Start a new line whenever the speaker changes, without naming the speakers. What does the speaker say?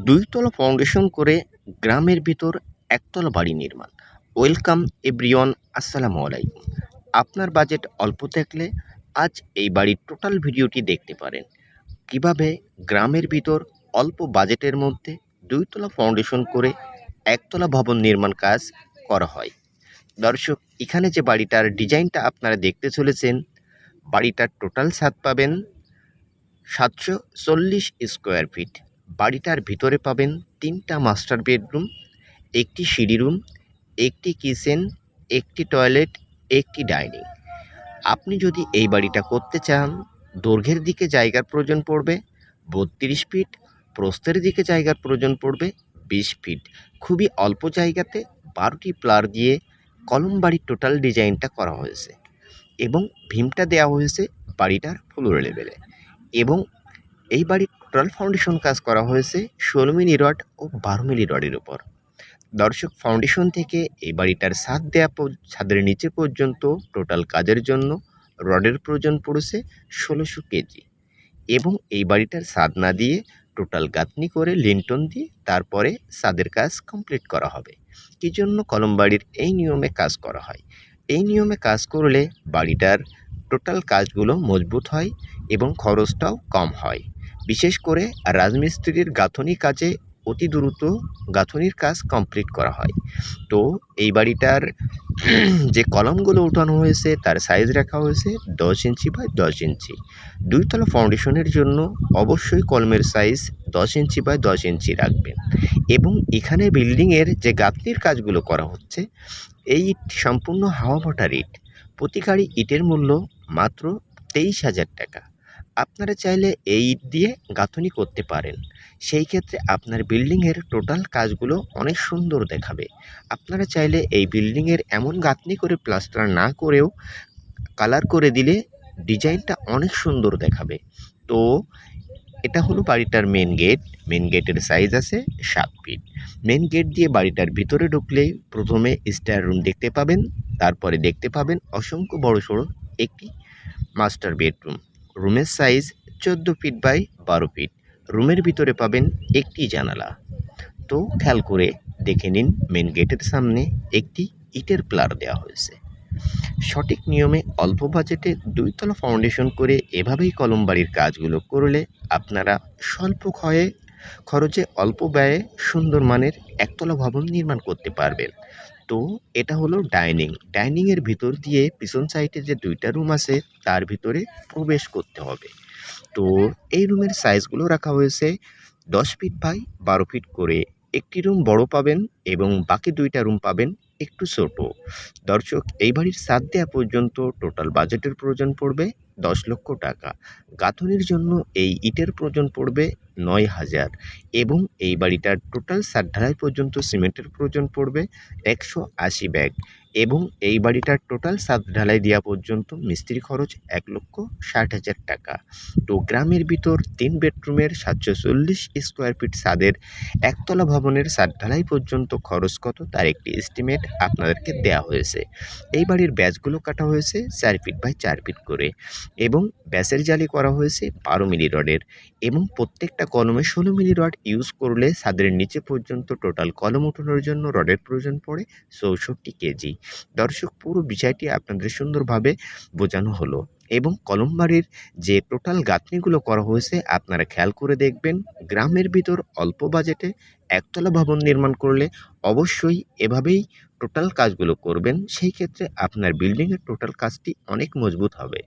২ তলা ফাউন্ডেশন করে গ্রামের ভিতর একতলা বাড়ি নির্মাণ। ওয়েলকাম এভরিওয়ান, আসসালামু আলাইকুম। আপনার বাজেট অল্প থাকলে আজ এই বাড়ির টোটাল ভিডিওটি দেখতে পারেন। কিভাবে গ্রামের ভিতর অল্প বাজেটের মধ্যে ২ তলা ফাউন্ডেশন করে একতলা ভবন নির্মাণ কাজ করা হয়। দর্শক, এখানে যে বাড়িটার ডিজাইনটা আপনারা দেখতে চলেছেন, বাড়িটার টোটাল ছাদ পাবেন ৭৪০ স্কোয়ার ফিট। বাড়িটার ভিতরে পাবেন ৩টা মাস্টার বেডরুম, একটি সিঁড়ি রুম, একটি কিচেন, একটি টয়লেট, একটি ডাইনিং। আপনি যদি এই বাড়িটা করতে চান, দৈর্ঘ্যের দিকে জায়গার প্রয়োজন পড়বে ৩২ ফিট, প্রস্থের দিকে জায়গার প্রয়োজন পড়বে ২০ ফিট। খুবই অল্প জায়গাতে ১২টি প্লার দিয়ে কলম বাড়ির টোটাল ডিজাইনটা করা হয়েছে এবং ভীমটা দেওয়া হয়েছে বাড়িটার ফ্লোর লেভেলে। এবং এই বাড়ির টোটাল ফাউন্ডেশন কাজ করা হয়েছে ১৬ মিলি রড ও ১২ মিলি রডের উপর। দর্শক, ফাউন্ডেশন থেকে এই বাড়িটার ছাদের নিচে পর্যন্ত টোটাল কাজের জন্য রডের প্রয়োজন পড়েছে ১৬০০ কেজি। এবং এই বাড়িটার ছাদ না দিয়ে টোটাল গাঁথনি করে লিন্টন দিয়ে তারপরে ছাদের কাজ কমপ্লিট করা হবে। কী জন্য কলম বাড়ির এই নিয়মে কাজ করা হয়? এই নিয়মে কাজ করলে বাড়িটার টোটাল কাজগুলো মজবুত হয় এবং খরচটাও কম হয়। বিশেষ করে রাজমিস্ত্রির গাঁথনি কাজে অতি দ্রুত গাঁথনির কাজ কমপ্লিট করা হয়। তো এই বাড়িটার যে কলামগুলো উঠানো হয়েছে তার সাইজ রাখা হয়েছে ১০ ইঞ্চি বাই ১০ ইঞ্চি। ২ তলা ফাউন্ডেশনের জন্য অবশ্যই কলমের সাইজ ১০ ইঞ্চি বাই ১০ ইঞ্চি রাখবেন। এবং এখানে বিল্ডিংয়ের যে গাঁথনির কাজগুলো করা হচ্ছে, এই ইট সম্পূর্ণ হাওয়া ভটা ইট। প্রতি গাড়ি ইটের মূল্য মাত্র ২৩,০০০ টাকা। আপনারা চাইলে এই ইট দিয়ে গাঁথনি করতে পারেন। সেই ক্ষেত্রে আপনার বিল্ডিংয়ের টোটাল কাজগুলো অনেক সুন্দর দেখাবে। আপনারা চাইলে এই বিল্ডিংয়ের এমন গাঁথনি করে প্লাস্টার না করেও কালার করে দিলে ডিজাইনটা অনেক সুন্দর দেখাবে। তো এটা হলো বাড়িটার মেন গেট। মেন গেটের সাইজ আছে ৭ ফিট। মেন গেট দিয়ে বাড়িটার ভিতরে ঢুকলেই প্রথমে স্টার রুম দেখতে পাবেন, তারপরে দেখতে পাবেন অসংখ্য বড়সড় একটি মাস্টার বেডরুম। রুমের সাইজ ১৪ ফিট বাই ১২ ফিট। রুমের ভিতরে পাবেন একটি জানালা। তো খেয়াল করে দেখে নিন, মেন গেটের সামনে একটি ইটের প্লার দেওয়া হয়েছে। সঠিক নিয়মে অল্প বাজেটে ২ তলা ফাউন্ডেশন করে এভাবেই কলম বাড়ির কাজগুলো করলে আপনারা স্বল্প খরচে অল্প ব্যয়ে সুন্দর মানের একতলা ভবন নির্মাণ করতে পারবেন। তো এটা হলো ডাইনিং। ডাইনিংয়ের ভিতর দিয়ে পিছন সাইডে যে ২টা রুম আছে তার ভিতরে প্রবেশ করতে হবে। তো এই রুমের সাইজগুলো রাখা হয়েছে ১০ ফিট বাই ১২ ফিট করে। একটি রুম বড় পাবেন এবং বাকি ২টা রুম পাবেন একটু ছোট। দর্শক, এই বাড়ির ছাদ দেওয়া পর্যন্ত টোটাল বাজেটের প্রয়োজন পড়বে ১০ লক্ষ টাকা। গাঁথনির জন্য এই ইটের প্রয়োজন পড়বে ৯,০০০ এবং এই বাড়িটার টোটাল ছাদ ঢালাই পর্যন্ত সিমেন্টের প্রয়োজন পড়বে ১৮০ ব্যাগ এবং এই বাড়িটার টোটাল ছাদ ঢালাই দেওয়া পর্যন্ত মিস্ত্রি খরচ ১,৬০,০০০ টাকা। তো গ্রামের ভিতর ৩ বেডরুমের ৭৪০ স্কোয়ার ফিট ছাদের একতলা ভবনের ছাদ ঢালাই পর্যন্ত খরচ কত তার একটি এস্টিমেট আপনাদেরকে দেওয়া হয়েছে। এই বাড়ির ব্যাসগুলো কাটা হয়েছে ৪ ফিট বাই ৪ ফিট করে এবং ব্যাসের জালি করা হয়েছে ১২ মিলি রডের এবং প্রত্যেকটা কলমে ১৬ মিলি রড ইউজ করলে ছাদের নিচে পর্যন্ত টোটাল কলম উঠানোর জন্য রডের প্রয়োজন পড়ে ৬৪ কেজি। দর্শক, পুরো বিষয়টি আপনাদের সুন্দরভাবে বোঝানো হলো এবং কলম বাড়ির যে টোটাল গাঁথনিগুলো করা হয়েছে আপনারা খেয়াল করে দেখবেন। গ্রামের ভিতর অল্প বাজেটে একতলা ভবন নির্মাণ করলে অবশ্যই এভাবেই টোটাল কাজগুলো করবেন। সেই ক্ষেত্রে আপনার বিল্ডিংয়ের টোটাল কাজটি অনেক মজবুত হবে।